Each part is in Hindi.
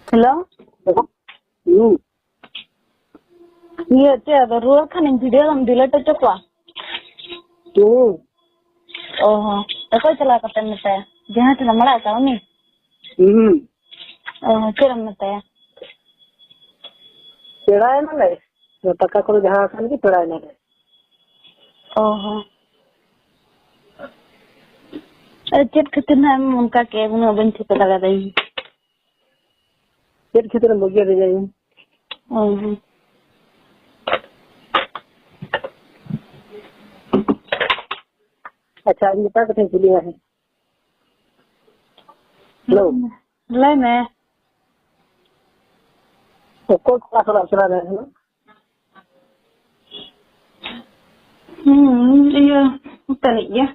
हेलो हम्म ये चे रुआ खान वीडियो हम डिलीट चुका ओहो तको चला करते मते जहां से मड़ा का उनी ओहो चेरम मते पेड़ाए ना ले टका को जहां खान की पेड़ाए ना ले ओहो चेट खतिर ना उनका के उन बन से लगा दई चेट खतिर बगिया दे जाई ओहो अच्छा ये पता कथे चली है हेलो ले मैं तो कोई क्लास वाला चला रहे हैं ये तनी ये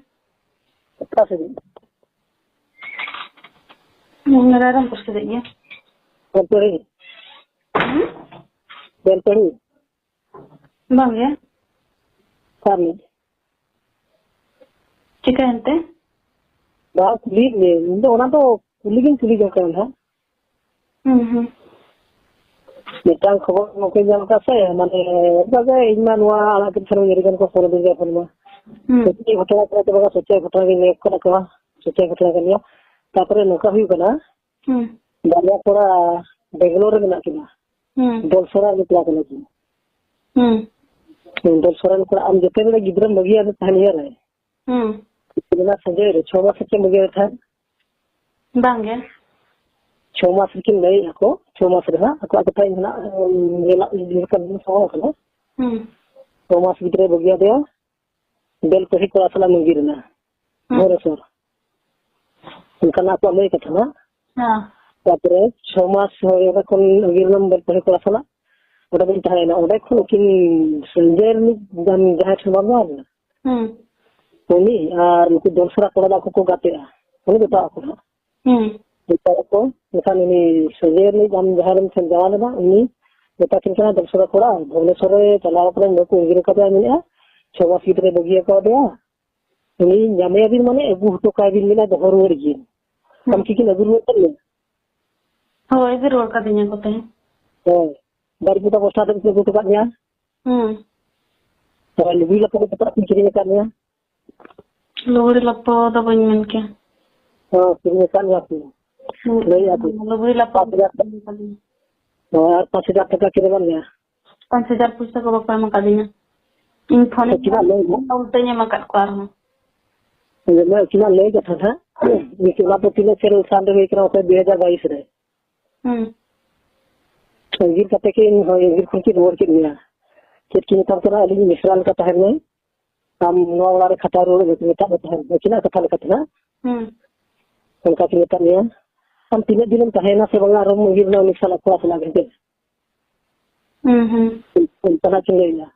क्या से मेरा रंग कुछ दे ये बेलपड़ी बंग ये सामने चिकन ते बात लीग में तो ना तो लीगिंग चली जो कर था मिटांग खबर मौके जाम का से माने बगा इनमा नवा आला के थरो यरिगन को फोन दे जा फोनमा सोचे घटना करे तो बगा सोचे घटना के लेक कर का सोचे घटना के लिया तापरे नका हुई बना बारिया थोड़ा बेंगलोर में ना किना दोलसरा निकला के लगी दोलसरा को आम जते बे गिद्रम बगिया ने तहनिया रहे इतना संजय रे 6 मास के बगिया था बांगे 6 मास की नहीं को 6 मास रहा को आता है ना ये कर सो ना 6 मास भीतर बगिया दे बेल पे को असला मंगिर ना मोर सर उनका ना को ले कथा ना हां तापरे 6 मास होएगा कोन अगिरनम बेल पे को असला ओटा बिन थाय ना ओडे को किन संजय नि गान जहां छवा ना उनी और उनको दोसरा कोड़ा को गाते उनी बता को को निकान उनी संजय नि गान जहां से जवान ना उनी बता किन दोसरा कोड़ा भुवनेश्वर चला पर नको इंगिर कथा मिला 6 मास भीतर बगिया को दे उनी जामे दिन माने अगु हटो का दिन मिला दोहर वर गी हम की अगु वर कर ले हो इधर रोड का दिन को ते बारिपुता पोस्टा तक से गुट कानिया तो लिबी लपो को पता किरी कानिया लोगड़ी लपो तो बन मन के हां किरी कानिया की नहीं आती लोगड़ी लपो और 5000 टका किरे बन गया 5000 पुस्तक को बापा में का दिना इन फोन किना ले उल्टे ने मकर को रहा ये मैं किना ले कथा था ये किना तो तीन से साल में किना 2022 रे संगीत कते के हो ये की रोड के मिला चेक की तब करा अली मिश्राल का तहर में हम नवा वाला खटा रोड में था है किना कथा कथा उनका के तब में हम 3 दिन कहना से बंगा रोम गिर ना मिश्राल को असला घंटे तना चलेगा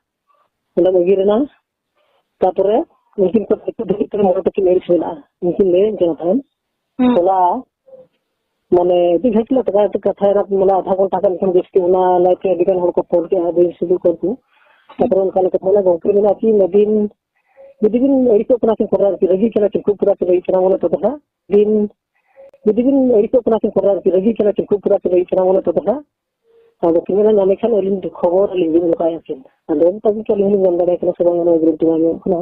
मतलब गिर ना तापरे उनकी को धीरे मोर तक मेरी सेना उनकी ले जना था बोला माने दी घटले तो कथा रा मला आधा घंटा का लेकिन देखते ना लाइक दिगन हर को फोन के आ दिन शुरू कर दूं तापर उनका ने कथा ना गोकरी में आती नदीन दिन एड़ी को अपना से करार की लगी चला चिको पूरा के इतना बोले तो था दिन एड़ी को अपना से करार की लगी चला चिको पूरा के इतना बोले तो था और किने ना ने खान एलिन खबर लिंग लगा याकिन अंदर तक के लिंग बंद है कि सब ना ग्रुप में ना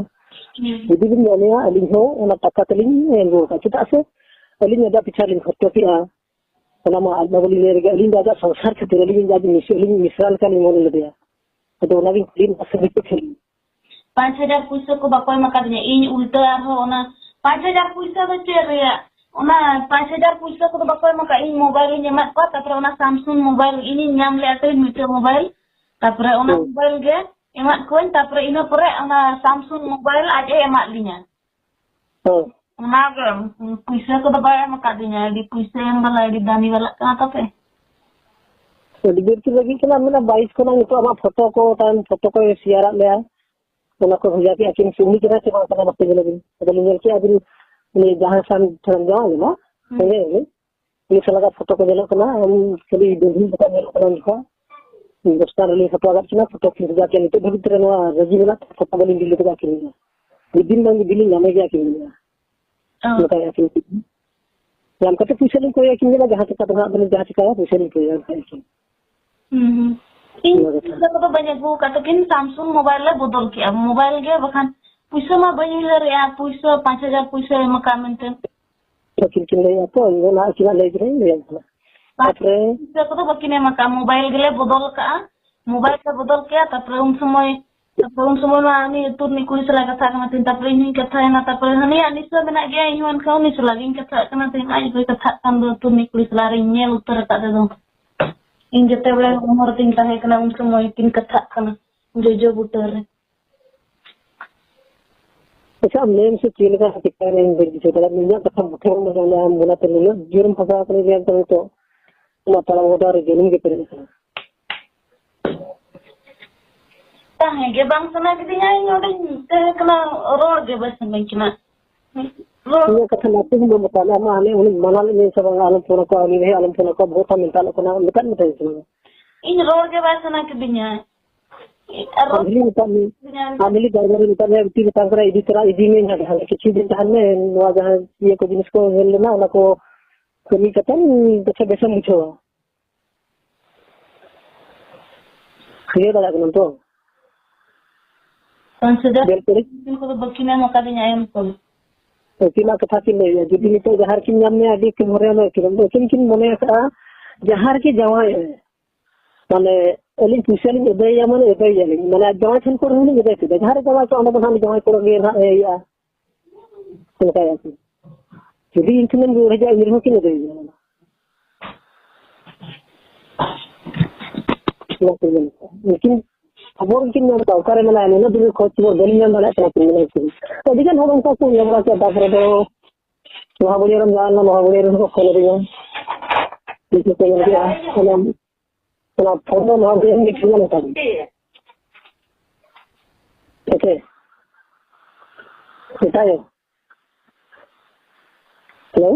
दिन ने अलिन हो ना टका तलिंग एंगो का चिता से अलिन दा पिछा लिंग खत्तो पिया मा आलमा बोली ले अलिन दादा संसार के अलिन दादी मिश्राल का लिंग ले दिया तो ना भी दिन असर के खेली 5000 पुस्तक को बापा में का दिना इन उल्टा हो ना 5000 पुस्तक तो चेर रे ओना 5000 पुस्तक को बापा में का इन मोबाइल ने मत को तापर ओना सैमसंग मोबाइल इन नाम ले आते मिटे मोबाइल तापर ओना मोबाइल गे एमा कोइन तापर इन परे ओना सैमसंग मोबाइल आज एमा लिना ओना के पैसा को बापा में का दिना दी पैसा एम वाला दी दानी वाला का तपे डिबेट की लगी कि ना मैंने 22 को ना तो अब फोटो को शेयर ले उना को भेजा के अकिन सुनी के से बात करना बत्ते लगी तो ले के अभी ने जहां सान थरन जाओ ना ये लगा फोटो को देलो ना हम खाली दिन बता देलो ना दोस्तार ले फोटो अगर ना फोटो खींच जाके नहीं तो भीतर ना रजी वाला फोटो बोली दिल्ली तो जाके दिन में दिल्ली जाने गया कि नहीं बताया कि yang kata puisi ni koyak kini lah jahat kata nak beli jahat kaya puisi ni koyak kini. Ini kita banyak buku kata kini Samsung mobile lah bodol kia mobile dia bahkan puisi mah banyak lah ya puisi 5,000 puisi maka maintain. Kini lagi apa? Ini nak kira lagi ni yang mana? Tapi kita tu begini maka mobile dia bodol ka mobile dia bodol kia tapi semua mah ni tur ni kulis lagi kata kena tinta ini kata yang kata ni ani semua benak dia iwan kau ni selagi kata kena tinta ini kata kan tur ni kulis lari nyel utar tak ada dong. In jete bela umur tinta hai kena semua ikin kata kena jojo butar. अच्छा मेन से चीन का टिका नहीं देखिए तो मिलना कथा मुख्य में जाना हम बोला तो नहीं जुर्म फंसा कर लिया तो मतलब वो डर जुर्म के तरह से ताहे के bang sana kita yang ada kena road ke bas sampai kena ये कथा नाते ही बताना हम आने उन्हें मना ले सब आलम पूरा को आने है आलम पूरा को बहुत हम मिलता लोग ना मिलता नहीं था इन road के bas sana ke binya आमिली गाड़ी निकल है उसी बता कर इसी तरह इसी में ना है किसी दिन जहां में नवा जहां ये को जिनिस को लेना उना को कमी कतन बेसे बेसे मुझो क्लियर लगा तो consider इनको तो बल्कि मैं मौका देना है हमको तो किना कथा की ले जदी नि तो जहार की नाम में आदि के मोरे में किन किन मने का जहार की जवाय है माने अली पुसेल एदय माने एदय माने जवाय छन को रहनी एदय से जहार जवाय तो हम हम जवाय को गे ना या तो क्या है जदी इनकन जो रह जाए निर्हो की एदय लेकिन खबर किन ना तो करे ना ना दिन खोज को गली में ना तो नहीं तो दिगन हम उनका को लगा के दापर दो महाबली रमजान महाबली रन को खोल दिया इसे को गया हम तो फोटो महाबली में खिला लेता ओके बताओ hello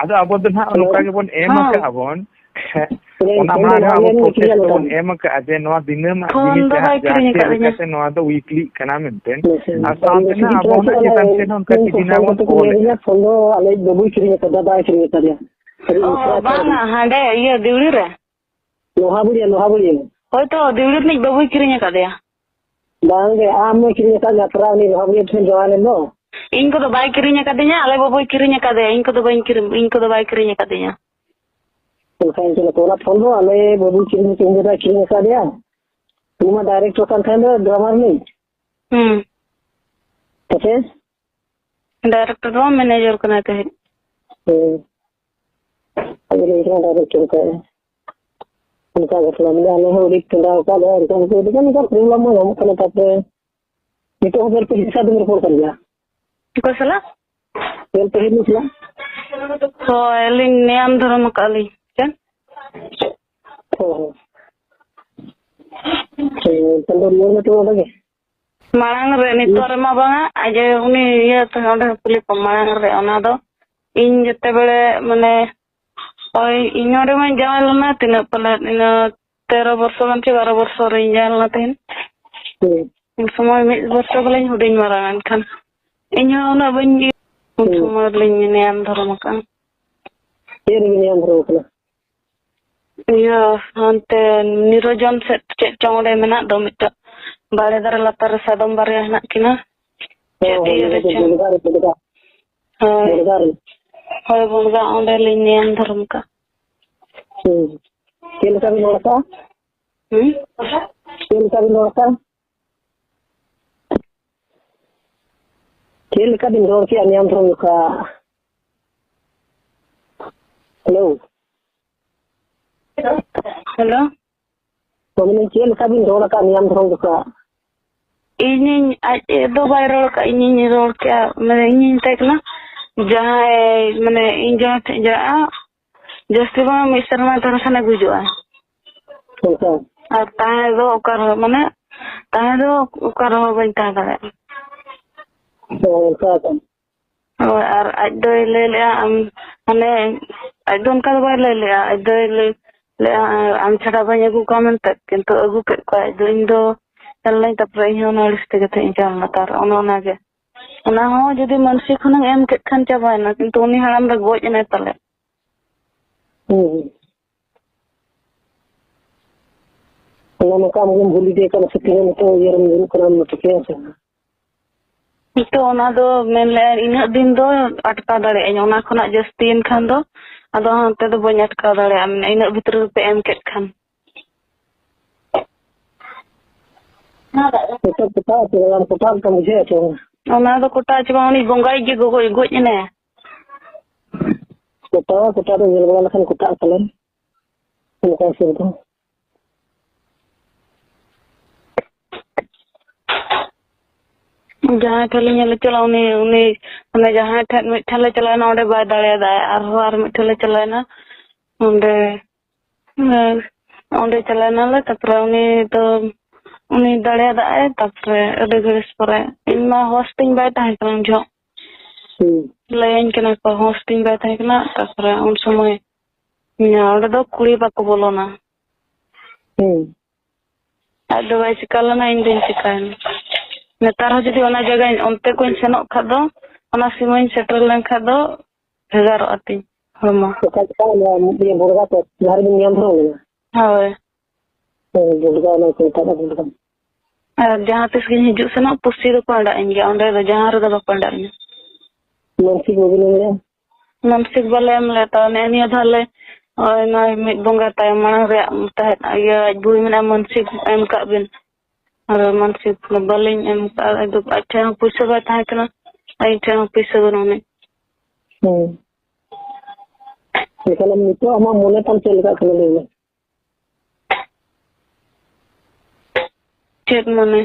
ada abon tu nak luka ke pun emak ke abon ona mana abo proses pun emak ke aje noa dinam ini jadi kata noa tu weekly kana menten asam na abo na kita sen on kati dinam tu boleh follow alai babu kiri ka dada kiri ka dia bang hande iya diulir ya lohaburi hoy to diulir ni babu kiri ka dia bang ge am kiri ka jatra ni lohaburi sen jalan no इनको तो bike करिnya katanya ale bobo kirinya kade इनको तो बाइक kirim इनको तो बाइक kirinya katanya तो खान चला तो ना phone ale babu kiri kirinya kirinya ka dia cuma direct kan kan drama ni okay director रो मैनेजर को ना कहे अगर एक डायरेक्टर का उनका मतलब मिला नहीं हो रिक का का उनको देखने का प्रॉब्लम है हम करना पड़ता है ये तो अगर कुछ हिस्सा दूर फोन कर दिया को सला तेल पे ही निकला तो एलिंग नियम धर्म काली चल हो तंदूर में तो लगे मांग रे नितोर मा बांगा आजे उनी ये तो ओंडे पुली को मांग रे ओना दो इन जते बेले माने ओय इनोरे में जाल ना तिन पले 13 वर्ष बंचे 12 वर्ष रे जाल ना तेन इन समय में वर्ष बले हुडिन मारान खान इन्हों ना बंजी उन समय लिंग नियम धर्म का ये नियम धर्म का ये अंते निरोजन से चौड़े में ना दो मिट बारे दर लतर सदम बारे ना किना होय बुनगा ओंडे लिंग नियम धर्म का केल का भी लड़का केल का भी लड़का केल का दिन रोड के नियम धर्म का हेलो हेलो तो मैंने केल का दिन रोड का नियम धर्म का इन दो बार रोड का इन रोड क्या मैंने इन तक ना जहाँ मैंने इन जहाँ जा जैसे वो मिस्टर में तरह से न गुजरा और ताहे दो कर मैंने ताहे दो कर हो बनता है और आज दो ले लिया मैंने आज दो उनका बार ले लिया आज दो ले हम छड़ा बने को कमेंट तक किंतु अगु के को आज दो इन दो चलने तब रही हो ना लिस्ट के थे इंसान मतार उन्होंने के ᱚᱱᱟ ᱦᱚᱸ ᱡᱩᱫᱤ ᱢᱟᱱᱥᱤᱠ ᱠᱷᱚᱱᱟᱜ ᱮᱢ ᱠᱮᱫ ᱠᱷᱟᱱ ᱪᱟᱵᱟᱭᱮᱱᱟ, ᱠᱤᱱᱛᱩ ᱩᱱᱤ ᱦᱟᱲᱟᱢ ᱫᱚ ᱜᱚᱡ ᱮᱱᱟᱭ ᱛᱟᱞᱮ᱾ ᱚᱱᱟ ᱱᱚᱝᱠᱟ ᱟᱢᱜᱮᱢ ᱵᱷᱩᱞ ᱤᱫᱤᱭ ᱠᱟᱱᱟ ᱥᱮ ᱛᱤᱱᱟᱹᱜ ᱱᱤᱛᱚᱜ ᱤᱭᱟᱹᱨᱮᱢ ᱧᱩᱨᱩᱜ ᱠᱟᱱᱟ ᱴᱷᱤᱠᱟᱹᱭᱟ ᱥᱮ? ᱱᱤᱛᱚᱜ ᱚᱱᱟ ᱫᱚ ᱢᱮᱱ ᱞᱮᱜᱼᱟ ᱤᱱᱟᱹᱜ ᱫᱤᱱ ᱫᱚ ᱟᱴᱠᱟᱣ ᱫᱟᱲᱮᱭᱟᱜ ᱟᱹᱧ, ᱚᱱᱟ ᱠᱷᱚᱱᱟᱜ ᱡᱟᱹᱥᱛᱤᱭᱮᱱ ᱠᱷᱟᱱ ᱫᱚ ᱟᱫᱚ ᱦᱟᱱᱛᱮ ᱫᱚ ᱵᱟᱹᱧ ᱟᱴᱠᱟᱣ ᱫᱟᱲᱮᱭᱟᱜᱼᱟ, ᱤᱱᱟᱹᱜ ᱵᱷᱤᱛᱨᱤ ᱨᱮᱯᱮ ᱮᱢ ᱠᱮᱫ ᱠᱷᱟᱱ᱾ ᱚᱱᱟ ᱫᱚ ᱠᱚᱴᱟ ᱪᱮ ᱵᱟᱝ, ᱩᱱᱤ ᱵᱚᱸᱜᱟᱭᱤᱡ ᱜᱮ ᱜᱚᱡ ᱮᱱᱟᱭᱟ᱾ ᱠᱚᱴᱟ ᱫᱚ ᱧᱮᱞ ᱵᱟᱲᱟ ᱞᱮᱠᱷᱟᱱ ᱠᱚᱴᱟᱜ ᱯᱟᱞᱮᱱ ᱚᱱᱠᱟ ᱦᱤᱥᱟᱹᱵ ᱫᱚ᱾ ᱡᱟᱦᱟᱸᱭ ᱴᱷᱮᱱ ᱞᱮ ᱧᱮᱞ ᱪᱟᱞᱟᱜ ᱩᱱᱤ ᱚᱱᱮ ᱡᱟᱦᱟᱸᱭ ᱴᱷᱮᱱ ᱢᱤᱫᱴᱷᱮᱱ ᱞᱮ ᱪᱟᱞᱟᱣᱮᱱᱟ ᱚᱸᱰᱮ ᱵᱟᱭ ᱫᱟᱲᱮᱭᱟᱫᱟ, ᱟᱨᱦᱚᱸ ᱟᱨ ᱢᱤᱫᱴᱷᱮᱱ ᱞᱮ ᱪᱟᱞᱟᱣᱮᱱᱟ ᱚᱸᱰᱮ ᱪᱟᱞᱟᱣᱮᱱᱟᱞᱮ, ᱛᱟᱯᱚᱨᱮ ᱩᱱᱤ ᱫᱟᱲᱮᱭᱟᱫᱟᱭ, ᱛᱟᱯᱚᱨᱮ ᱟᱹᱰᱤ ᱜᱷᱟᱹᱲᱤᱡ ᱯᱚᱨᱮ ᱤᱧ ᱢᱟ ᱦᱚᱥ ᱛᱤᱧ ᱵᱟᱭ ᱛᱟᱦᱮᱸ ᱠᱟᱱᱟ ᱩᱱ ᱡᱚᱦᱚᱜ᱾ ᱞᱟᱹᱭᱟᱹᱧ ᱠᱟᱱᱟ ᱠᱚ ᱦᱚᱥ ᱛᱤᱧ ᱵᱟᱭ ᱛᱟᱦᱮᱸ ᱠᱟᱱᱟ, ᱛᱟᱯᱚᱨᱮ ᱩᱱ ᱥᱚᱢᱚᱭ ᱚᱸᱰᱮ ᱫᱚ ᱠᱩᱲᱤ ᱵᱟᱠᱚ ᱵᱚᱞᱚᱱᱟ᱾ ᱟᱡ ᱫᱚ ᱵᱟᱭ ᱪᱤᱠᱟ ᱞᱮᱱᱟ, ᱤᱧ ᱫᱩᱧ ᱪᱤᱠᱟᱭᱮᱱᱟ᱾ ᱱᱮᱛᱟᱨ ᱦᱚᱸ ᱡᱩᱫᱤ ᱚᱱᱟ ᱡᱟᱭᱜᱟᱧ ᱚᱱᱛᱮ ᱠᱚᱧ ᱥᱮᱱᱚᱜ ᱠᱷᱟᱡ ᱫᱚ, ᱚᱱᱟ ᱥᱤᱢᱟᱹᱧ ᱥᱮᱴᱮᱨ ᱞᱮᱱᱠᱷᱟᱡ ᱫᱚ ᱵᱷᱮᱜᱟᱨᱚᱜᱼᱟ ᱛᱤᱧ ᱦᱚᱲᱢᱚ᱾ ᱦᱳᱭ᱾ ᱟᱨ ᱡᱟᱦᱟᱸ ᱛᱤᱥ ᱜᱤᱧ ᱦᱤᱡᱩᱜ ᱥᱮᱱᱚᱜ ᱯᱩᱥᱤ ᱫᱚᱠᱚ ᱟᱸᱰᱟᱜ ᱤᱧ ᱜᱮᱭᱟ, ᱚᱸᱰᱮ ᱫᱚ ᱡᱟᱦᱟᱸ ᱨᱮᱫᱚ ᱵᱟᱠᱚ ᱟᱸᱰᱟᱜ ᱤᱧᱟ᱾ ᱢᱟᱱᱥᱤᱠ ᱵᱟᱞᱮ ᱮᱢ ᱞᱮᱫ, ᱱᱮᱜ ᱱᱤᱭᱟᱹ ᱫᱷᱟᱣ ᱞᱮ ᱱᱚᱜᱼᱚᱭ ᱢᱤᱫ ᱵᱚᱸᱜᱟ ᱛᱟᱭᱚᱢ ᱢᱟᱲᱟᱝ ᱨᱮᱭᱟᱜ ᱛᱟᱦᱮᱸᱫ ᱟᱡ ᱵᱩᱲᱦᱤ ᱢᱮᱱᱟᱜᱼᱟ ᱢᱟᱱᱥᱤᱠ ᱮᱢ ᱠᱟᱜ ᱵᱤᱱ᱾ ᱟᱨ ᱢᱟᱱᱥᱤᱠ ᱵᱟᱹᱞᱤᱧ ᱮᱢ ᱠᱟᱜᱼᱟ, ᱟᱡ ᱴᱷᱮᱱ ᱦᱚᱸ ᱯᱩᱭᱥᱟᱹ ᱵᱟᱭ ᱛᱟᱦᱮᱸ ᱠᱟᱱᱟ, ᱤᱧ ᱴᱷᱮᱱ ᱦᱚᱸ ᱯᱩᱭᱥᱟᱹ ᱵᱟᱹᱱᱩᱜ ᱟᱹᱱᱤᱡ᱾ ᱱᱤᱛᱚᱜ ᱟᱢᱟᱜ ᱢᱚᱱᱮ ᱛᱟᱢ ᱪᱮᱫ ᱞᱮᱠᱟ ᱠᱟᱱᱟ ᱞᱟᱹᱭ ᱢᱮ? ᱪᱮᱫ ᱢᱟᱱᱮ?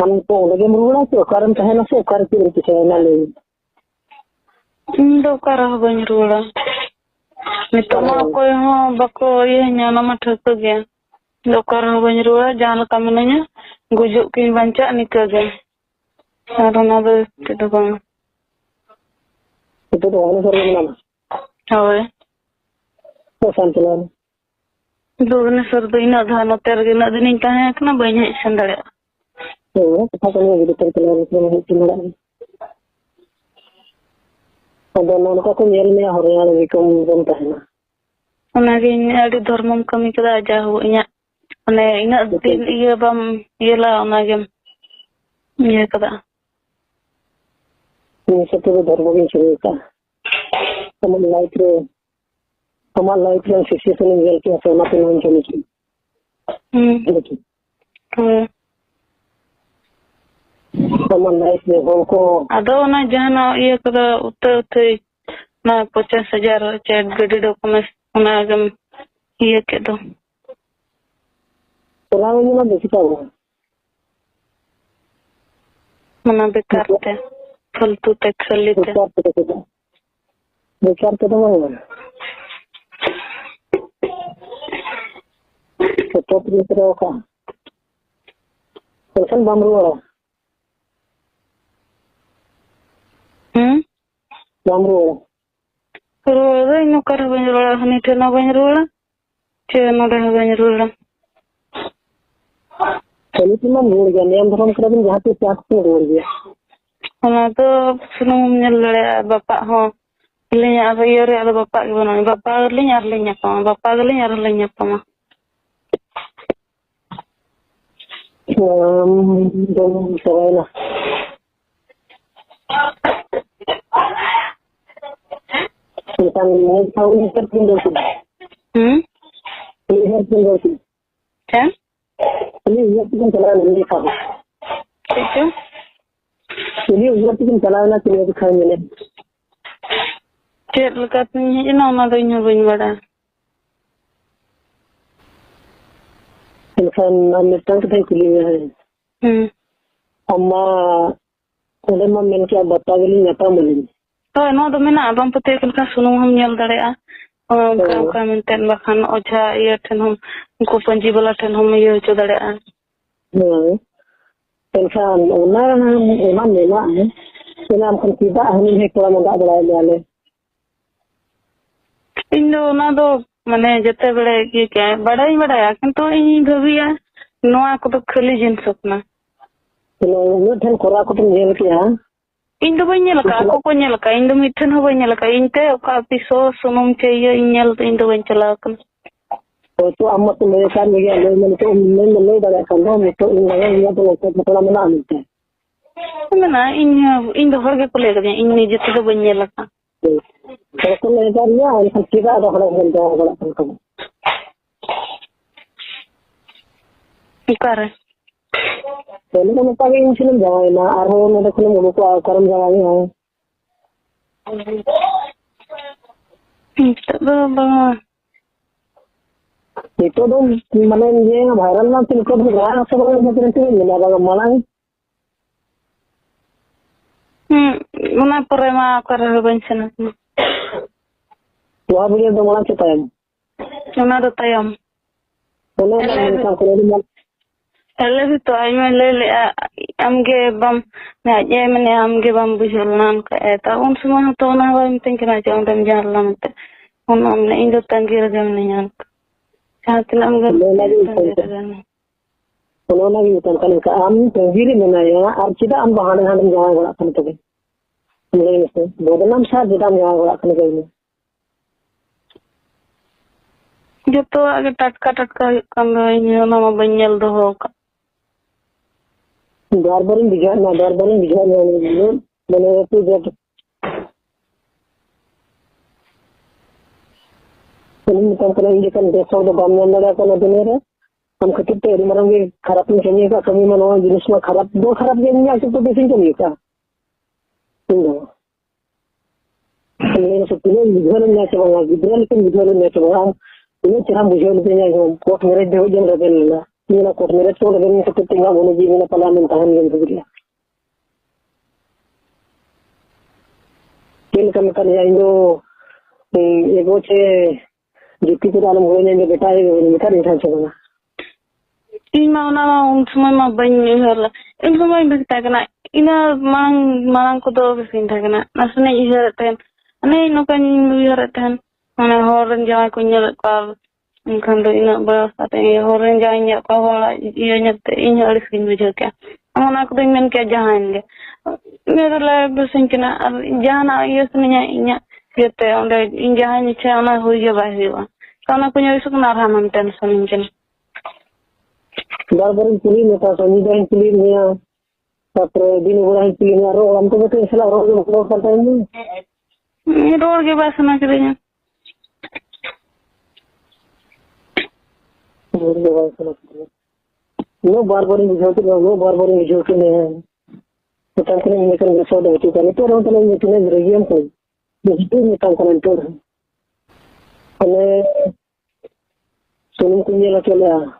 ᱟᱢ ᱱᱤᱛᱚᱜ ᱚᱸᱰᱮ ᱜᱮᱢ ᱨᱩᱣᱟᱹᱲᱟ ᱥᱮ ᱚᱠᱟᱨᱮᱢ ᱛᱟᱦᱮᱱᱟ ᱥᱮ ᱚᱠᱟᱨᱮ ᱪᱮᱫ ᱮᱢ ᱪᱤᱠᱟᱹᱭᱟ ᱚᱱᱟ ᱞᱟᱹᱭ ᱢᱮ? ᱤᱧ ᱫᱚ ᱚᱠᱟ ᱨᱮᱦᱚᱸ ᱵᱟᱹᱧ ᱨᱩᱣᱟᱹᱲᱟ᱾ ᱱᱤᱛᱚᱜ ᱢᱟ ᱚᱠᱚᱭ ᱦᱚᱸ ᱵᱟᱠᱚ ᱤᱭᱟᱹᱧᱟ, ᱚᱱᱟ ᱢᱟ ᱴᱷᱟᱹᱣᱠᱟᱹ ᱜᱮᱭᱟ᱾ ᱚᱠᱟ ᱨᱮᱦᱚᱸ ᱵᱟᱹᱧ ᱨᱩᱣᱟᱹᱲᱟ, ᱡᱟᱦᱟᱸ ᱞᱮᱠᱟ ᱢᱤᱱᱟᱹᱧᱟ ᱜᱩᱡᱩᱜ ᱠᱤᱧ ᱵᱟᱧᱪᱟᱜ ᱱᱤᱠᱟᱹ ᱜᱮ, ᱟᱨ ᱚᱱᱟ ᱫᱚ ᱪᱮᱫ ᱫᱚ ᱵᱟᱝ᱾ ᱱᱤᱛᱚᱜ ᱫᱚ ᱵᱷᱩᱵᱽᱱᱮᱥᱥᱚᱨ ᱨᱮ ᱢᱮᱱᱟᱢᱟ? ᱦᱳᱭ᱾ ᱵᱷᱩᱵᱽᱱᱮᱥᱥᱚᱨ ᱫᱚ ᱤᱱᱟᱹᱜ ᱫᱷᱟᱣ ᱱᱚᱛᱮ ᱨᱮᱜᱮ ᱤᱱᱟᱹᱜ ᱫᱤᱱᱤᱧ ᱛᱟᱦᱮᱸ ᱠᱟᱱᱟ, ᱵᱟᱹᱧ ᱦᱮᱡ ᱥᱮᱱ ᱫᱟᱲᱮᱭᱟᱜᱼᱟ᱾ ᱟᱫᱚ ᱱᱚᱝᱠᱟ ᱠᱚ ᱧᱮᱞ ᱢᱮᱭᱟ ᱦᱚᱲᱭᱟᱲ ᱵᱚᱱ ᱛᱟᱦᱮᱱᱟ᱾ ᱚᱱᱟᱜᱮ ᱟᱹᱰᱤ ᱫᱷᱚᱨᱢᱚᱢ ᱠᱟᱹᱢᱤ ᱠᱮᱫᱟ, ᱡᱟ ᱦᱳ ᱤᱧᱟᱹᱜ ᱢᱟᱱᱮ ᱤᱱᱟᱹᱜ ᱫᱤᱱ ᱤᱭᱟᱹ ᱵᱟᱢ ᱤᱭᱟᱹ ᱞᱮᱜᱼᱟ, ᱚᱱᱟᱜᱮᱢ ᱤᱭᱟᱹ ᱠᱟᱫᱟ᱾ ᱫᱷᱚᱨᱢᱚ ᱜᱤᱧ ᱪᱷᱩᱲᱟᱹᱣ ᱠᱟᱜᱼᱟ᱾ ᱟᱢᱟᱜ ᱞᱟᱭᱤᱯᱷ ᱨᱮ ᱥᱤᱪᱩᱭᱮᱥᱚᱱ ᱤᱧ ᱧᱮᱞ ᱠᱮᱜᱼᱟ ᱥᱮ ᱚᱱᱟᱛᱮ ᱱᱚᱣᱟᱧ ᱠᱟᱹᱢᱤ ᱠᱮᱜᱼᱟ᱾ ᱟᱢᱟᱜ ᱞᱟᱭᱤᱯᱷ ᱨᱮ ᱦᱚᱲ ᱠᱚ ᱟᱫᱚ ᱚᱱᱟ ᱡᱟᱦᱟᱱᱟᱜ ᱤᱭᱟᱹ ᱠᱚᱫᱚ ᱩᱛᱟᱹᱭ ᱚᱱᱟ 50,000 ᱪᱮᱠ ᱜᱟᱹᱰᱤ ᱰᱚᱠᱩᱢᱮᱱᱴᱥ ᱚᱱᱟᱜᱮᱢ ᱤᱭᱟᱹ ᱠᱮᱫ ᱫᱚ᱾ ᱚᱱᱟ ᱵᱮᱠᱟᱨ ᱛᱮ ᱯᱷᱟᱞᱛᱩ ᱛᱮ ᱠᱷᱟᱹᱞᱤ ᱛᱮ᱾ ᱵᱮᱠᱟᱨ ᱛᱮᱫᱚ ᱵᱟᱝ᱾ ᱮᱱᱠᱷᱟᱱ ᱵᱟᱢ ᱨᱩᱣᱟᱹᱲᱟ? ᱵᱟᱢ ᱨᱩᱣᱟᱹᱲᱟ? ᱨᱩᱣᱟᱹᱲᱟᱹᱧ ᱚᱠᱟ ᱨᱮᱦᱚᱸ ᱵᱟᱹᱧ ᱨᱩᱣᱟᱹᱲᱟ, ᱦᱟᱹᱱᱤ ᱴᱷᱮᱱ ᱦᱚᱸ ᱵᱟᱹᱧ ᱨᱩᱣᱟᱹᱲᱟ ᱪᱮ ᱱᱚᱰᱮ ᱦᱚᱸ ᱵᱟᱹᱧ ᱨᱩᱣᱟᱹᱲᱟ᱾ ᱠᱟᱹᱢᱤ ᱛᱮᱢᱟᱢ ᱨᱩᱣᱟᱹᱲ ᱜᱮᱭᱟ, ᱱᱮᱭᱟᱢ ᱫᱷᱚᱨᱚᱢ ᱠᱚᱨᱮ ᱫᱚ ᱡᱟᱦᱟᱸ ᱛᱤᱥ ᱨᱩᱣᱟᱹᱲ ᱜᱮᱭᱟ᱾ ᱚᱱᱟ ᱫᱚ ᱥᱩᱱᱩᱢᱮᱢ ᱧᱮᱞ ᱫᱟᱲᱮᱭᱟᱜᱼᱟ, ᱵᱟᱯᱟᱜ ᱦᱚᱸ ᱟᱹᱞᱤᱧᱟᱜ ᱤᱭᱟᱹ ᱨᱮᱭᱟᱜ ᱫᱚ ᱵᱟᱯᱟᱜ ᱜᱮ ᱵᱟᱹᱱᱩᱜᱼᱟ, ᱵᱟᱯᱟᱜᱟᱞᱤᱧ ᱟᱨᱞᱤᱧ ᱧᱟᱯᱟᱢᱟ, ᱵᱟᱯᱟᱜᱟᱞᱤᱧ ᱟᱨᱦᱚᱸ ᱞᱤᱧ ᱧᱟᱯᱟᱢᱟ᱾ ᱪᱟᱵᱟᱭᱮᱱᱟ᱾ ᱪᱮᱫ ᱞᱮᱠᱟᱛᱤᱧ ᱦᱮᱡ ᱮᱱᱟ ᱚᱱᱟ ᱫᱚ ᱤᱧ ᱦᱚᱸ ᱵᱟᱹᱧ ᱵᱟᱰᱟᱭᱟ᱾ ᱮᱱᱠᱷᱟᱱ ᱢᱤᱫᱴᱟᱝ ᱠᱟᱛᱷᱟᱧ ᱠᱩᱞᱤ ᱢᱮᱭᱟ? ᱟᱢ ᱢᱟ ᱚᱸᱰᱮ ᱢᱟᱢ ᱢᱮᱱ ᱠᱮᱜᱼᱟ ᱵᱟᱯᱟᱜᱟᱞᱤᱧ ᱧᱟᱯᱟᱢᱟᱞᱤᱧ᱾ ᱦᱳᱭ, ᱱᱚᱣᱟ ᱫᱚ ᱢᱮᱱᱟᱜᱼᱟ, ᱵᱟᱢ ᱯᱟᱹᱛᱭᱟᱹᱣ ᱞᱮᱱᱠᱷᱟᱱ ᱥᱩᱱᱩᱢ ᱦᱚᱸᱢ ᱧᱮᱞ ᱫᱟᱲᱮᱭᱟᱜᱼᱟ, ᱚᱱᱠᱟ ᱢᱮᱱᱛᱮ ᱵᱟᱠᱷᱟᱱ ᱚᱡᱷᱟ ᱤᱭᱟᱹ ᱴᱷᱮᱱ ᱦᱚᱸ ᱩᱱᱠᱩ ᱯᱟᱹᱧᱪᱤ ᱵᱟᱞᱟ ᱴᱷᱮᱱ ᱦᱚᱸᱢ ᱤᱭᱟᱹ ᱦᱚᱪᱚ ᱫᱟᱲᱮᱭᱟᱜᱼᱟ᱾ ᱮᱱᱠᱷᱟᱱ ᱚᱱᱟ ᱢᱮᱱᱟᱜᱼᱟ, ᱮᱱᱠᱷᱟᱱ ᱪᱮᱫᱟᱜ ᱦᱟᱹᱱᱤ ᱱᱟᱹᱭ ᱠᱚᱲᱟᱢ ᱫᱟᱜ ᱵᱟᱲᱟᱭ ᱞᱮᱭᱟᱞᱮ? ᱤᱧ ᱫᱚ ᱚᱱᱟ ᱫᱚ ᱢᱟᱱᱮ ᱡᱮᱛᱮ ᱵᱮᱲᱮ ᱤᱭᱟᱹ ᱠᱮᱜᱼᱟ, ᱵᱟᱰᱟᱭᱤᱧ ᱵᱟᱰᱟᱭᱟ, ᱠᱤᱱᱛᱩ ᱤᱧᱤᱧ ᱵᱷᱟᱹᱵᱤᱭᱟ ᱱᱚᱣᱟ ᱠᱚᱫᱚ ᱠᱷᱟᱹᱞᱤ ᱡᱤᱱᱤᱥ ᱠᱟᱱᱟ᱾ उन्हें ठन कोरा को तुम जेल किया इन दो बन्ने लगा को कोन्ने लगा इन दो मिठन हो बन्ने लगा इन ते ओका पिसो सुनुम चाहिए इन्यल तो इन दो बन चला कर तो अम्मा तो मेरे साथ में गया तो मैं ले डाला करना मैं तो इन लगा ये तो थोड़ा मना मिलता है ना इन दो हर के को लेकर इन निजे तो बन्ने लगा तो को ले जा लिया और सब चीज़ आ रहा है बड़ा कर कर पहले तो मैं इन फिल्म जाए ना और वो मेरे को लोगों को करम जाए है itu dong mana yang viral na tin ko bra sa ba mo tin tin na ba malang mana prema kar ban sana wa video do malang cetayam ona do tayam ona na ka ko ni ele to ay me le amge bam na je mane amge bam bujulnan ka eta un suma to na ba tin kana je on jarlan te on amne indo tangir gam ne yan Kalau lagi bukan kalau ke am sendiri menaya, arcida am bahan jangan golak kan tu. Mulai itu, bodoh saat kita jangan golak kan ini. Joto agar tatka kan ini nama banyal doh ka. Darbarin dijual ni mana itu jadi. kalau ini kan desa udah banyak ada kalau bener हम कहते हैं मरेंगे खराब नहीं चाहिए का कमी में ना जिनिस में खराब दो खराब नहीं आके तो बेसिन चाहिए क्या तो तुम्हें विजुअल नहीं चाहिए विजुअल के विजुअल नहीं चाहिए तुम्हें चला विजुअल पे नहीं हो कोर्ट मैरिज दे हो जन रहे ना ये ना कोर्ट मैरिज तो लगे नहीं तो तेरा होने जी में पला में ताहन नहीं तो बिल्ला किन कम कर जाएंगे एक वो चे जुटी को आलम होने में बेटा है निकाल नहीं था चलना इन माना उन समय में बनी है इन समय में बिकता है ना इन मांग को तो बिकता है ना नसने इधर रहते हैं अने नौकन इधर रहते हैं अने हॉर्न जाए कुन्यल का खंडो इन बस आते हैं हॉर्न जाए इन का वाला ये नते इन हर स्किन में जो क्या हम ना को तो मन क्या जहांगे मेरे लिए बस इनके ना जहां ये सुनिए इन ये ते उन्हें इन जहां नीचे उन्हें हुई है बाहरी हुआ तो ना कुन्यल इसको ना रहा हम टेंशन इनके Barbarin pilih neta sonidan pilih niya tapre din ulang pilih niya ro am to betul salah ro ro kata ini road के पास ना करेंगे no barbarin bijauti ne to tankane ne kan so da to kan to ro to ne to ne region ko itu ne tankane to ane sunum kunya la kala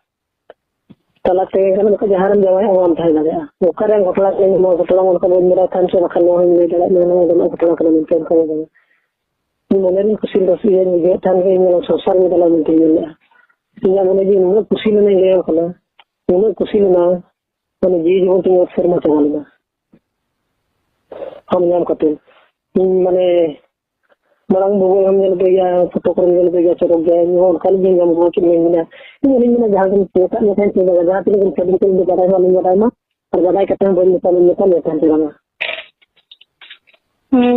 तलाक से kan ko jaharan jawa awam thai la o karen gotla ke mo gotla mon ko mera kan se bakal no hin dela no no gotla kan min pen ko ni monen kusil dosi ni ge tan ge ni social media la min tin la tiya mone ji no kusil ne ge ko la no kusil na mone ji ji tin offer ma chal na हम नाम करते माने मांग बुबो हम जल गया फोटो कर जल गया चलो गया ni और कल भी हम हो कि नहीं ini jangan kita nyata kita jaga ini kita bikin di daerah mana nyata mah terjadi kata boleh nyata jaga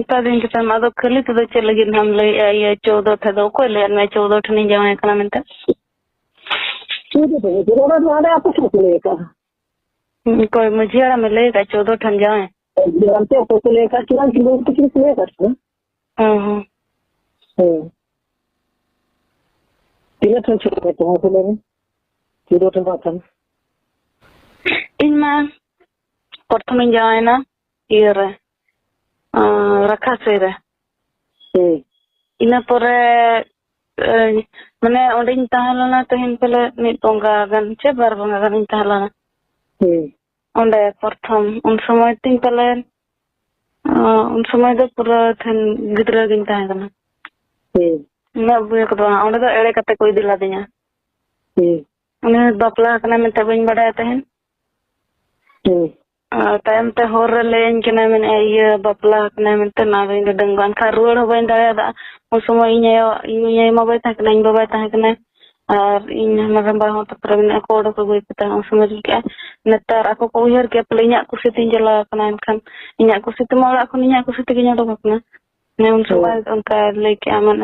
tadi kita madok kali tu dah lagi हम ले ये 14 था तो कोई ले मैं 14 ठनी जावे kana minta 14 तो रोड वाले आप कुछ लेगा कोई मुझे यार मैं लेगा 14 ठन जावे जानते हो तो लेगा किरान किलो किस लेगा हां Tidak tercukup itu hasilnya, tidak terbatas. Inma, pertemuan jalan na, iya, raksasa ira. Ina pore, mana orang tahalana tuhin pele ni penggagan, cebar penggagan tahalana. Onda pertem, semua ting pele, semua itu pura tuhin gitra gin tahalana. ना बुए को ओंडे तो एड़े कते कोई दिला दिया उन्हें बपला कना में तबन बड़ाते हैं टाइम ते होर लेन कना में ये बपला कना में ते ना बिन डंगान का रोड हो बन दाया दा उस समय इने मोबाइल था कना इन मोबाइल था कना और इन मरम बाहों तपर में को ओडो को गई पता समझ के नेतार ako ko उहर के पले इन्या कुसी तीन चला कना इनखान इन्या कुसी तो मारा को इन्या कुसी ते गिnya डो कना ने उन समय उनका लेके आमन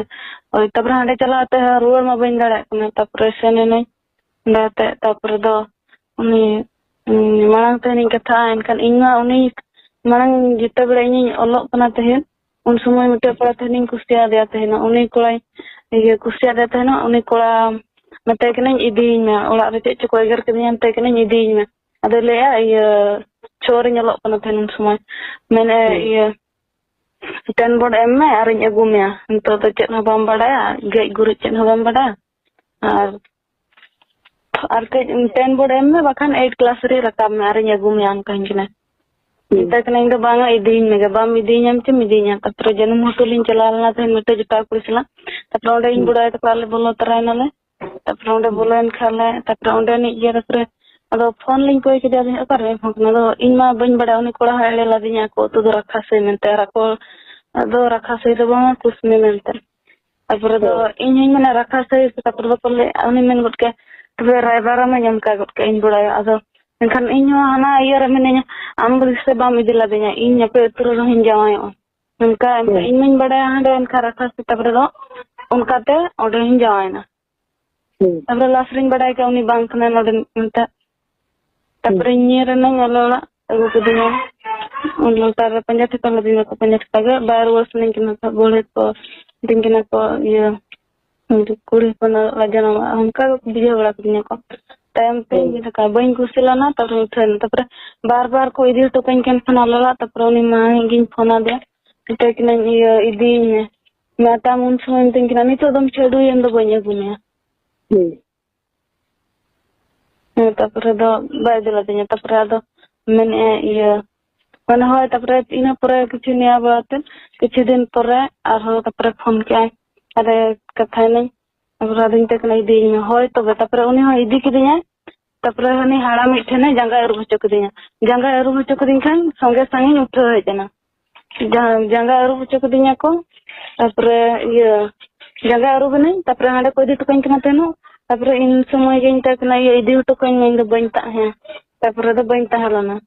और तब हांडे चलाते हैं रोड में बन दड़ा कना तपर से ने दाते तपर दो उनी मांग ते नि कथा इनखान इन्ना उनी मांग जिते बड़े इन ओलोक कना ते उन समय मिटे पड़ा थे कुसिया दे थे उनी कोड़ा ये कुसिया दे थे उनी कोड़ा मते कने इदी में ओड़ा रे चे को एगर कने मते कने इदी में अदे ले ये छोर ñalok kana थे उन समय मैंने ये टेन बोर्ड एम में और अगू में तो चेत ना बाम बड़ा गई गुरु चेत ना बाम बड़ा और टेन बोर्ड एम में बखान 8 क्लास रे रकाब में और अगू में अन कहीं कने तक नहीं तो बांगा इदीन में बाम इदीन हम चे मिदीन तपर जन्म होटलिन चलालना थे मिटे जटा कुसला तपर ओंडे इन बुढ़ा तो काले बोलो तरायना ले तपर ओंडे बोलन खाले तपर ओंडे नि ये तपर अदो फोन लिंक कोई के दे अकर फोन दो इन मा बन बड़ा उनी कोड़ा हेले लादिया को तो रखा से मेनते रको अदो रखा से तो बांगा कुछ में मेनते तपर दो इन इन मने रखा से तपर दो कोले उनी मेन गुट के तबे रायबारा में जम का गुट के इन बुढ़ा अदो एनखान इन हाना इयर मिने आम से बाम इदिला दे냐 इन पे तुर रहिन जावायो उनका इन मन बड़ा हांडे एनखा रखा से तबरे दो उनका ते ओडे हिन जावायना तबरे लासरिन बड़ा के उनी बांक ने नोडे नता तबरे नियर न नलोला अगु कुदिना उन लोटार पंजा ठका लदिना को पंजा ठका बार वर्ष ने किना बोले को दिनकिना को ये कुड़ी पना लजना उनका बिजे बड़ा कुदिना को टाइम पे ये का बइन कुसिलाना तब उठन तब बार बार को इधर तो कहीं कहीं फोन आला तब उनी मां गिन फोन दे ते कि ये इदी माता मुन सोन तिन कि नहीं तो दम छेडू एम दो बइन गुनिया तब दो बाय दिला दे냐 तब दो मैंने ये मन होय तब इन पर किछ निया बात किछ दिन पर और तब फोन के अरे कथा नहीं अब दिन तक नहीं दी में होय तो तब उनी हो इदी किदिया तब हनी हाड़ा मिठने जंगा अरु हचो कदिया जंगा अरु हचो कदिन खान संगे संगे उठ हेजना जंगा अरु हचो कदिया को तब ये जंगा अरु बने तब हाड़े को इदी टकन कना तेनो तब इन समय गिन तक ना ये इदी टकन में दो बन ता है तब दो बन ता हलाना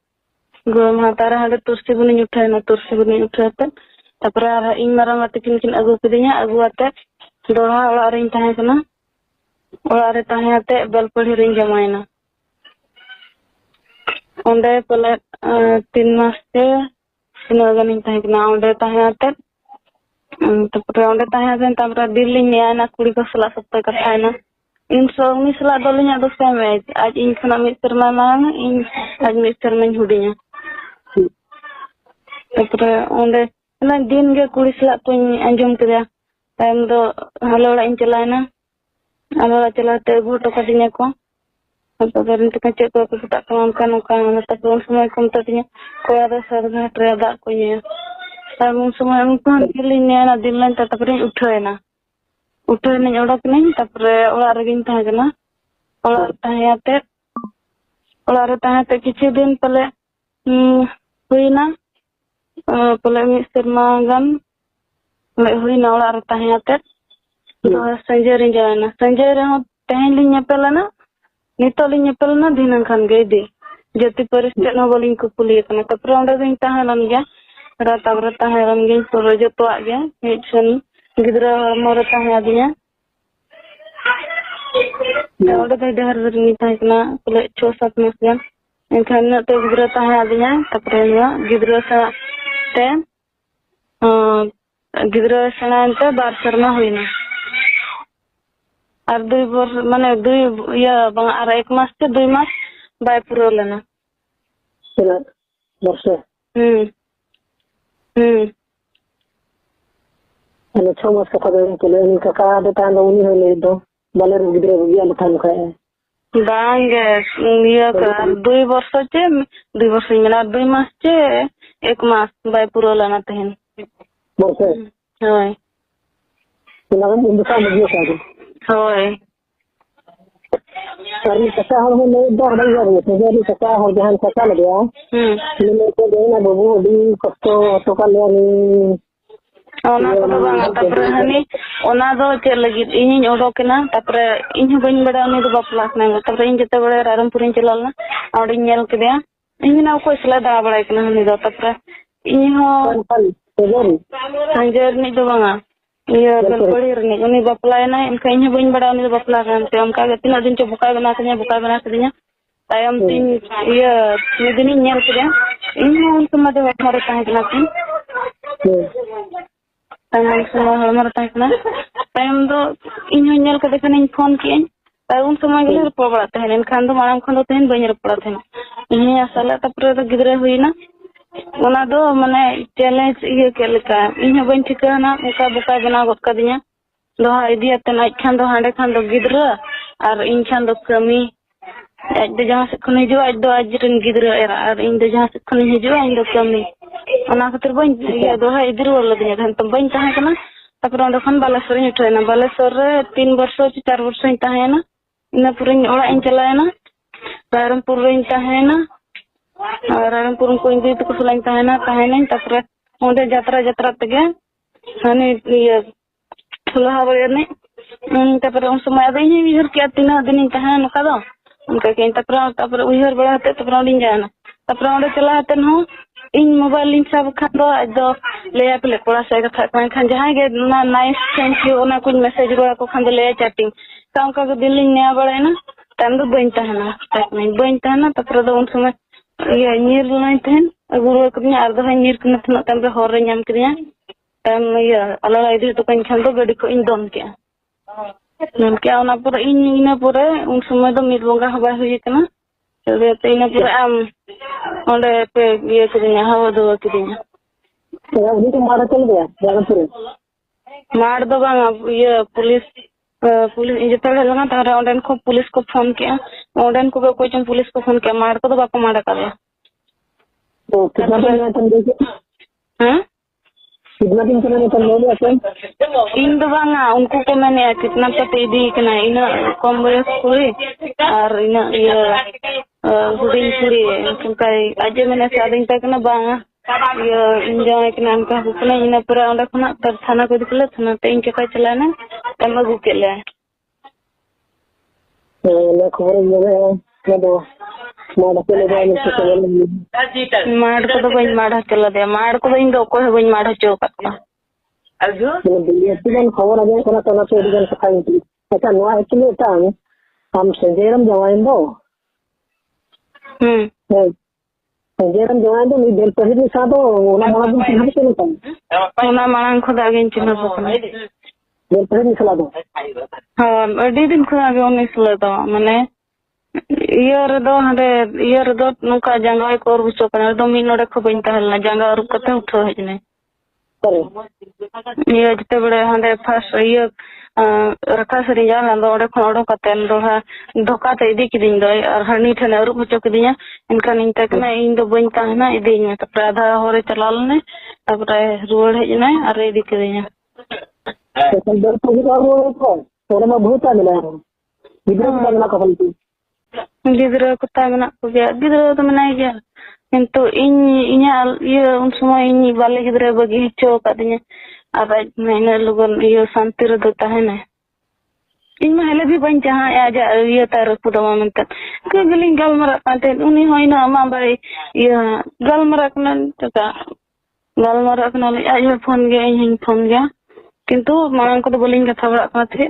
गो मातारा हाड़े तुरसी बने उठना तुरसी बने उठते तब इन मारा मत किन अगु कदिया अगु आते दोहा ओड़ा रे ताहे कना ओड़ा रे ताहे आते बलपड़ी रे जमायना ओंडे पले 3 मास से नगन ताहे कना ओंडे ताहे आते तब ओंडे ताहे आते तब दिल्ली में आना कुड़ी को सला सप्ताह कथायना इन सो उनी सला दोलिया दो समय आज इन खना मिस्टर माना इन आज मिस्टर में हुडिया तब ओंडे ना दिन के कुड़ी सला तो अंजम करिया टाइम दो हलोड़ा इन चलाना हलोड़ा चलाते अगु तो कदिया को तो गरन तक चे को पता काम का तब उन समय कम तदिया कोया दो सर घाट रे दा को ये तब उन समय उन किली नेना दिलन तब रे उठेना ओडक नहीं तब ओड़ा रे गिन था जना ओड़ा तायाते ओड़ा रे तायाते किछ दिन पले हुईना पले मी शर्मा गन हुईना ओड़ा रे तायाते तो संजय रे जाना संजय रे तहन लिन नेपेलना नितो लिन नेपेलना दिन खान गई दी जति परिस्थिति न बोलिन को पुलिया कना तब ओंडे दिन ताहलन गया तब ताहलन गई तो जतो आ गया मिशन गिदरा मोर ताहे दिया ओंडे दे डहर रे ताकना पले 6-7 मास गन एनखान तो गिदरा ताहे दिया तब गिदरा सा ते गिदरा सनानते 12 शर्मा हुईना और 2 वर्ष माने 2 या और 1 मास से 2 मास बाय पुरो लेना वर्ष अने 6 मास का पदे केले उनी काका दे तान उनी होले दो बाले गिदरे बिया लथान खाए बांगे ये का 2 वर्ष चे 2 वर्ष मेना 2 मास चे 1 मास बाय पुरो लेना तहन वर्ष होय लगन इंदसा मगियो सागे होय सर कसा हो ले दो हडल जाबे तेरी कसा हो जहां कसा लगया ले तो देना बाबू अभी कष्ट तो का ले ona ko do bang tapre hani ona do che lagi ini odokena tapre ᱤᱧ ᱦᱚᱸ ᱵᱟᱹᱧ ᱵᱟᱲᱟᱭᱟ ᱩᱱᱤ ᱫᱚ ᱵᱟᱯᱞᱟ ᱠᱟᱱᱟᱭ ᱛᱟᱯᱚᱨᱮ ᱤᱧ ᱡᱮᱛᱮ ᱵᱮᱲᱮ ᱨᱟᱭᱨᱚᱝᱯᱩᱨᱤᱧ ᱪᱟᱞᱟᱣ ᱞᱮᱱᱟ ᱚᱸᱰᱮᱧ ᱧᱮᱞ ᱠᱮᱫᱮᱭᱟ ᱤᱧ ᱱᱟ ᱚᱠᱚᱭ ᱥᱟᱞᱟᱜ ᱫᱟᱬᱟ ᱵᱟᱲᱟᱭ ᱠᱟᱱᱟ ᱩᱱᱤ ᱫᱚ ᱛᱟᱯᱚᱨᱮ ᱤᱧ ᱦᱚᱸ ᱥᱟᱸᱡᱮ ᱨᱤᱱᱤᱡ ᱫᱚ ᱵᱟᱝᱟ ᱤᱭᱟᱹ ᱵᱮᱞᱯᱟᱹᱲᱤ ᱨᱤᱱᱤᱡ ᱩᱱᱤ ᱵᱟᱯᱞᱟᱭᱮᱱᱟᱭ ᱮᱱᱠᱷᱟᱱ ᱤᱧ ᱦᱚᱸ ᱵᱟᱹᱧ ᱵᱟᱲᱟᱭᱟ ᱩᱱᱤ ᱫᱚ ᱵᱟᱯᱞᱟ ᱠᱟᱱᱛᱮ ᱚᱱᱠᱟ ᱜᱮ ᱛᱤᱱᱟᱹᱜ ᱫᱤᱱ ᱪᱚ ᱵᱚᱠᱟᱭ ᱵᱮᱱᱟᱣ ᱠᱤᱫᱤᱧᱟ ᱛᱟᱭᱚᱢ ᱛᱤᱧ ᱤᱭᱟᱹ ᱢᱤᱫ ᱫᱤᱱᱤᱧ ᱧᱮᱞ ᱠᱮᱫᱮᱭᱟ ᱤᱧ ᱦᱚᱸ ᱩᱱ ᱥᱚᱢᱚᱭ ᱫᱚ ᱦᱚᱲᱢᱚ ᱨᱮ ᱛᱟᱦᱮᱸ ᱠᱟᱱᱟ ᱠᱤᱱ ᱛᱟᱭᱚᱢ ᱥᱚᱢᱚᱭ ᱦᱚᱲᱢᱚ ᱨᱮ ᱛᱟᱦᱮᱸ ᱠᱟᱱᱟ ᱛᱟᱭᱚᱢ ᱫᱚ ᱤᱧ ᱦᱚᱸ ᱧᱮᱞ ᱠᱮᱫᱮ ᱠᱷᱟᱱᱤᱧ ᱯᱷᱳᱱ ᱠᱮᱜᱼᱟᱹᱧ ᱩᱱ ᱥᱚᱢᱚᱭ ᱜᱮᱞᱮ ᱨᱚᱯᱚᱲ ᱵᱟᱲᱟᱜ ᱛᱟᱦᱮᱱ ᱮᱱᱠᱷᱟᱱ ᱫᱚ ᱢᱟᱲᱟᱝ ᱠᱷᱚᱱ ᱫᱚ ᱛᱮᱦᱮᱧ ᱵᱟᱹᱧ ᱨᱚᱯᱚᱲᱟ ᱛᱟᱦᱮᱱᱟ ᱤᱧ ᱥᱟᱞᱟᱜ ᱛᱟᱯᱚᱨᱮ ᱫᱚ ᱜᱤᱫᱽᱨᱟᱹ ᱦᱩᱭᱱᱟ ᱚᱱᱟ ᱫᱚ ᱢᱟᱱᱮ ᱪᱮᱞᱮᱧᱡᱽ ᱤᱭᱟᱹ ᱠᱮᱫ ᱞᱮᱠᱟ ᱤᱧ ᱦᱚᱸ ᱵᱟᱹᱧ ᱴᱷᱤᱠᱟᱹᱣᱱᱟ ᱚᱱᱠᱟ ᱵᱚᱠᱟᱭ ᱵᱮᱱᱟᱣ ᱜᱚᱫ ᱠᱟᱫᱤᱧᱟ ᱫᱚᱦᱟ ᱤᱫᱤᱭᱟᱛᱮᱱ ᱟᱡ ᱠᱷᱟᱱ ᱫᱚ ᱦᱟᱸᱰᱮ ᱠᱷᱟᱱ ᱫᱚ ᱜᱤᱫᱽᱨᱟᱹ ᱟᱨ ᱤᱧ ᱠᱷᱟᱱ ᱫᱚ ᱠᱟᱹᱢᱤ ᱟᱡ ᱫᱚ ᱡᱟᱦᱟᱸ ᱥᱮᱫ ᱠᱷᱚᱱ ᱦᱤᱡᱩᱜᱼᱟ ᱟᱡ ᱫᱚ ᱟᱡᱨᱮᱱ ᱜᱤᱫᱽᱨᱟᱹ ᱮᱨᱟ ᱟᱨ ᱤᱧ ᱫᱚ ᱡᱟᱦᱟᱸ ᱥᱮᱫ ᱠᱷᱚᱱᱤᱧ ᱦᱤᱡᱩᱜᱼᱟ ᱤᱧ ᱫᱚ ᱠᱟᱹᱢᱤ ᱚᱱᱟ ᱠᱷᱟᱹᱛᱤᱨ ᱵᱟᱹᱧ ᱤᱭᱟᱹ ᱫᱚᱦᱟ ᱤᱫᱤ ᱨᱩᱣᱟᱹᱲ ᱞᱤᱫᱤᱧᱟ ᱛᱟᱭᱚᱢ ᱵᱟᱹᱧ ᱛᱟᱦᱮᱸ ᱠᱟᱱᱟ ᱛᱟᱯᱚᱨᱮ ᱚᱸᱰᱮ ᱠᱷᱚᱱ ᱵᱟᱞᱮᱥᱥᱚᱨᱤᱧ ᱩᱴᱷᱟᱹᱭᱮᱱᱟ ᱵᱟᱞᱮᱥᱥᱚᱨ ᱨᱮ 3 ᱵᱚᱨᱥᱚ ᱥᱮ 4 ᱵᱚᱨᱥᱚᱧ ᱛᱟᱦᱮᱸᱭᱮᱱᱟ ᱤᱱᱟᱹ ᱯᱚᱨᱮ ᱚᱲᱟᱜ ᱤᱧ ᱪᱟᱞᱟᱣᱮᱱᱟ ᱨᱟᱭᱨᱚᱝᱯᱩᱨ ᱨᱤᱧ ᱛᱟᱦᱮᱸᱭᱮᱱᱟ ᱨᱟᱭᱨᱚᱝᱯᱩᱨ ᱩᱱᱠᱩ ᱤᱧ ᱫᱤᱫᱤ ᱛᱟᱠᱚ ᱥᱟᱞᱟᱜ ᱤᱧ ᱛᱟᱦᱮᱸᱱᱟᱹᱧ ᱛᱟᱯᱚᱨᱮ ᱚᱸᱰᱮ ᱡᱟᱛᱨᱟ ᱛᱮᱜᱮ ᱦᱟᱱᱤ ᱤᱭᱟᱹ ᱞᱟᱦᱟ ᱵᱟᱲ ᱮᱱᱮᱡ ᱛᱟᱯᱚᱨᱮ ᱩᱱ ᱥᱚᱢᱚᱭ ᱟᱫᱚ ᱤᱧ ᱩᱭᱦᱟᱹᱨ ᱠᱮᱜᱼᱟ ᱛᱤᱱᱟᱹᱜ ᱫᱤᱱᱤᱧ ᱛᱟᱦᱮᱸᱱᱟ ᱱᱚᱝᱠᱟ ᱫᱚ ᱚᱱᱠᱟ ᱠᱮᱜᱼᱟᱹᱧ ᱛᱟᱯᱚᱨᱮ ᱩᱭᱦᱟᱹᱨ ᱵᱟᱲᱟ ᱠᱟᱛᱮᱫ ᱛᱟᱯᱚᱨᱮ ᱚᱸᱰᱮᱧ ᱡᱟᱣᱮᱱᱟ ᱛᱟᱯᱚᱨᱮ ᱚᱸᱰᱮ ᱪᱟᱞᱟᱣ ᱠᱟᱛᱮᱫ ᱦᱚᱸ ᱤᱧ ᱢᱳᱵᱟᱭᱤᱞ ᱞᱤᱧ ᱥᱟᱵ ᱠᱷᱟᱱ ᱫᱚ ᱟᱡ ᱫᱚ ᱞᱟᱹᱭᱟᱭ ᱯᱟᱞᱮ ᱠᱚᱲᱟ ᱥᱟᱶ ᱠᱟᱛᱷᱟᱜ ᱠᱟᱱᱟ ᱮᱱᱠᱷᱟᱱ ᱡᱟᱦᱟᱸᱭ ᱜᱮ ᱚᱱᱟ ᱱᱟᱭᱤᱥ ᱛᱷᱮᱝᱠ ᱤᱭᱩ ᱚᱱᱟ ᱠᱚᱧ ᱢᱮᱥᱮᱡᱽ ᱵᱟᱲᱟ ᱟᱠᱚ ᱠᱷᱟᱱ ᱫᱚ ᱞᱟᱹᱭᱟᱭ ᱪᱮᱴᱤᱝ ᱚᱱᱠᱟ ᱜᱮ ᱫᱤᱱ ᱞᱤᱧ ᱱᱮᱭᱟᱣ ᱵᱟᱲᱟᱭᱮᱱᱟ ᱛᱟᱭᱚᱢ ᱫᱚ ᱵᱟᱹᱧ ᱛᱟᱦᱮᱱᱟ ᱛᱟᱯᱚᱨᱮ ᱫᱚ ᱩᱱ ᱥᱚᱢᱚᱭ ᱤᱭᱟᱹ ᱧᱤᱨ ᱞᱮᱱᱟᱧ ᱛᱟᱦᱮᱱ ᱟᱹᱜᱩ ᱨᱩᱣᱟᱹᱲ ᱠᱤᱫᱤᱧᱟ ᱟᱨ ᱫᱚᱲᱦᱟᱧ ᱧᱤᱨ ᱠᱤᱱᱟ ᱛᱟᱭᱚᱢ ᱨᱮ ᱦᱚᱨ ᱨᱮ ᱧᱟᱢ ᱠᱤᱫᱤᱧᱟ ᱛᱟᱭᱚᱢ ᱤᱭᱟᱹ ᱟᱞᱲᱟ ᱤᱫᱤ ᱦᱚᱴᱚ ᱠᱟᱹᱧ ᱠᱷᱟᱱ ᱫᱚ ᱜᱟᱹᱰᱤ ᱠᱷᱚᱡ ᱤᱧ ᱫᱚᱱ ᱠᱮᱜᱼᱟ ᱚᱱᱟ ᱯᱚᱨᱮ ᱤᱱᱟᱹ ᱯᱚᱨᱮ ᱩᱱ ᱥᱚᱢᱚᱭ ᱫᱚ ᱢᱤᱫ ᱵᱚᱸᱜᱟ ᱦᱚᱸ ᱵᱟᱭ ᱦᱩᱭ ᱟᱠᱟᱱᱟ ᱤᱱᱟᱹ ᱯᱚᱨᱮ ᱟᱢ ᱚᱸᱰᱮ ᱯᱮ ᱤᱭᱟᱹ ᱠᱤᱫᱤᱧᱟ ᱦᱟᱣᱟ ᱫᱩᱣᱟᱹ ᱠᱤᱫᱤᱧᱟ उन्हीं को मारा चल गया रायरंगपुर मार दो बांगा इये पुलिस जते हेज लगा तारे ओंडेन को पुलिस को फोन किया ओंडेन को कोई चन पुलिस को फोन किया मार को तो बाको मारा कर तो कितना दिन में तुम देखे हैं कितना दिन चले तो ले लिया अपन इन दो बांगा उनको को मैंने कितना पते दी कना इन कम बयस कुड़ी और इन ये हुडिंग कुड़ी कुंकाई अजे मैंने सादिन तक ना बांगा ये इंजॉय के नाम का हुकना इन पर ओंडा खना तब थाना को दिखले थाना ते इन के का चलाना तब अगु केले ना खबर ये है दो मार के ले जाने से पहले मार को तो बई मार चला दे मार को इन दो को बई मार चो का अजो ये तीन खबर आ जाए कोना तना तो दिगन सखाई थी अच्छा नो एक्चुअली ता हम संजयरम जवाइन दो संजयरम जवाइन दो मी बेल पहली सा दो ओना माला दिन चिन्ह के नहीं ओना मांग खुदा गिन चिन्ह बकना बेल पहली सला दो हां अडी दिन खुदा गे ओने सला दो माने ईयर दो हंडे ईयर दो नुका जंगा को रुचो कना दो मी नोडे खो बइन तहलना जंगा रु कते उठो हेजने ये जते बड़े हंडे फर्स्ट ये रखा सरी जाना दो ओडे खन कते दो हा धोका ते इदी किदिन दो और हनी ठने रु मुचो किदिया इनका इन तक ना इन दो बइन तहना इदी में तब आधा होरे चलालने तब रुवाड़ हेजने और इदी किदिया तो दर तो वो तो में बहुत मिला है गिद्रा को ना कहल थी गिद्रा को तागना को गया गिद्रा तो मनाई गया किंतु इnya ये उन समय इन वाले गिद्रा बगी हिचो कादिया अब मैंने लोगन ये शांति रे दो ताहेने इन में हेले भी बन जहां आजा ये तार पुदमा मनत के गलिंग गलमरा पाते उनी होइना मा बाई ये गलमरा कना तका गलमरा कना आज फोन गया किंतु मांग को तो बोलिंग कथा बड़ा का थे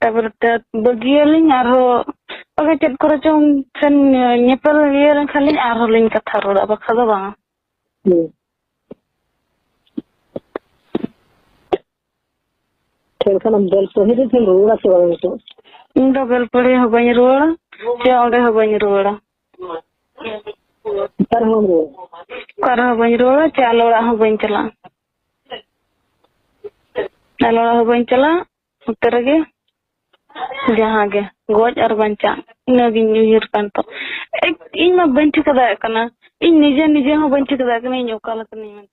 तबर ते बगियलिंग आरो अगे चेक करे चों सन नेपल ये खाली आरो लिंग कथा रोड़ा बखा दो बा टेंशन हम बेल पहली दिन रोड़ा से वाला तो इन दो बेल पड़े हो बኝ रोड़ा से ओंडे हो बኝ रोड़ा कर हो बኝ रोड़ा चालोड़ा हो बኝ चला चालोड़ा हो बኝ चला उतर गे जहां गे गोज और बंचा इन गिन उहिर कान तो इन मा बंच कदा कना इन निजे हो बंच कदा कना इन ओकाल कनी